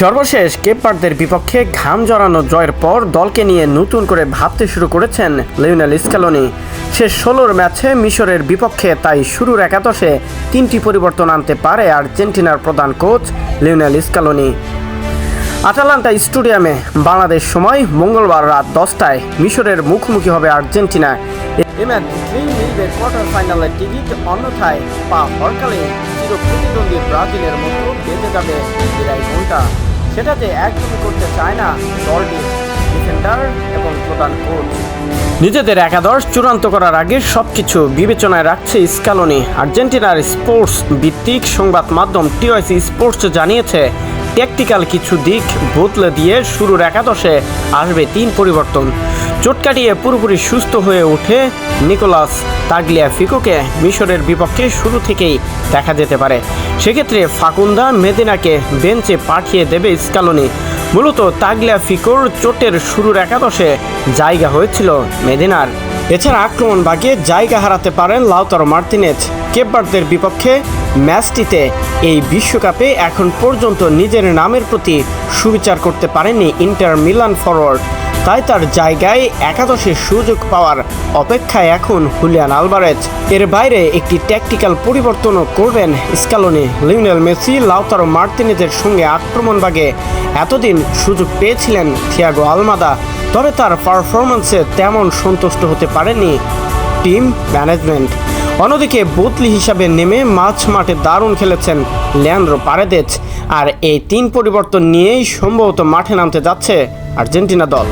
সর্বশেষ কেপ ভার্দের বিপক্ষে ঘাম জড়ানো জয়ের পর দলকে নিয়ে নতুন করে ভাবতে শুরু করেছেন লিওনেল স্ক্যালোনি। শেষ 16 ম্যাচে মিশরের বিপক্ষে তাই শুরুর একাদশে 3টি পরিবর্তন আনতে পারে আর্জেন্টিনার প্রধান কোচ লিওনেল স্ক্যালোনি। আটালান্টা স্টেডিয়ামে বাংলাদেশ সময় মঙ্গলবার রাত 10টায় মিশরের মুখোমুখি হবে আর্জেন্টিনা। এই ম্যাচ জিতলেই মিলবে কোয়ার্টার ফাইনালের টিকিট, অন্যথায় পা হরকালে চির প্রতিদ্বন্দ্বী ব্রাজিলের মতো বেঁধে যাবে বিদায় ঘণ্টা। সেটা যে একদমই করতে চায় না দলটির ডিফেন্ডার এবং প্রধান কোচ। নিজেদের একাদশ চূড়ান্ত করার আগে সবকিছু বিবেচনায় রাখছে স্ক্যালোনি। আর্জেন্টিনার স্পোর্টস ভিত্তিক সংবাদ মাধ্যম টিওআইসি স্পোর্টস জানিয়েছে, ট্যাকটিক্যাল কিছু দিক বদলে দিয়ে শুরুর একাদশে আসবে 3 পরিবর্তন। চোট কাটিয়ে পুরোপুরি সুস্থ হয়ে ওঠে নিকোলাস তাগলিয়াফিকোকে মিশরের বিপক্ষে শুরু থেকেই দেখা যেতে পারে। সেক্ষেত্রে ফাকুন্দা মেদিনাকে বেঞ্চে পাঠিয়ে দেবে স্ক্যালোনি। মূলত তাগলিয়াফিকোর চোটের শুরুর একাদশে জায়গা হয়েছিল মেদিনার। এছাড়া আক্রমণ বাগিয়ে জায়গা হারাতে পারেন লাউতারো মার্তিনেজ। কেপ ভার্দের বিপক্ষে ম্যাচটিতে এই বিশ্বকাপে এখন পর্যন্ত নিজের নামের প্রতি সুবিচার করতে পারেননি ইন্টার মিলান ফরওয়ার্ড। তাই তার জায়গায় একাদশে সুযোগ পাওয়ার অপেক্ষায় এখন হুলিয়ান আলভারেজ। এর বাইরে একটি ট্যাকটিক্যাল পরিবর্তনও করবেন স্ক্যালোনি। লিওনেল মেসি, লাউতারো মার্তিনেজের সঙ্গে আক্রমণভাগে এতদিন সুযোগ পেয়েছিলেন থিয়াগো আলমাদা, তবে তার পারফরম্যান্সে তেমন সন্তুষ্ট হতে পারেনি টিম ম্যানেজমেন্ট। অন্যদিকে বদলি হিসাবে নেমে মাঠে দারুণ খেলেছেন লিয়ান্দ্রো পারেদেজ। আর এই 3 পরিবর্তন নিয়েই সম্ভবত মাঠে নামতে যাচ্ছে আর্জেন্টিনা দল।